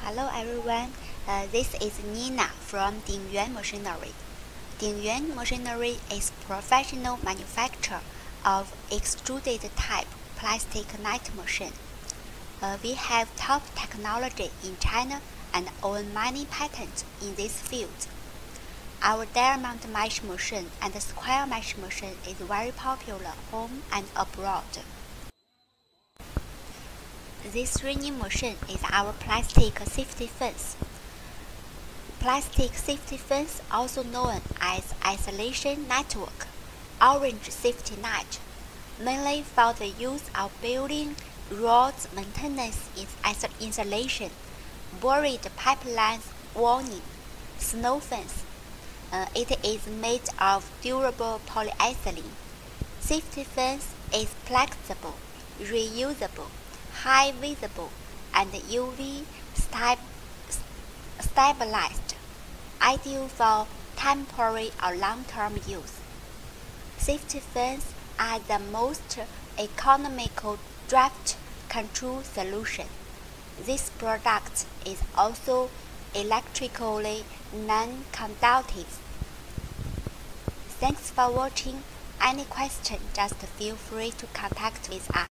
Hello everyone, this is Nina from Dingyuan Machinery. Dingyuan Machinery is professional manufacturer of extruded type plastic knight machine. We have top technology in China and own many patents in this field. Our diamond mesh machine and square mesh machine is very popular home and abroad. This ringing machine is our plastic safety fence. Plastic safety fence, also known as isolation network, orange safety net, mainly for the use of building, roads maintenance insulation, buried pipelines warning, snow fence. It is made of durable polyethylene. Safety fence is flexible, reusable, high visible, and UV stabilized, ideal for temporary or long-term use. Safety fence are the most economical draft control solution. This product is also electrically non-conductive. Thanks for watching. Any question, just feel free to contact with us.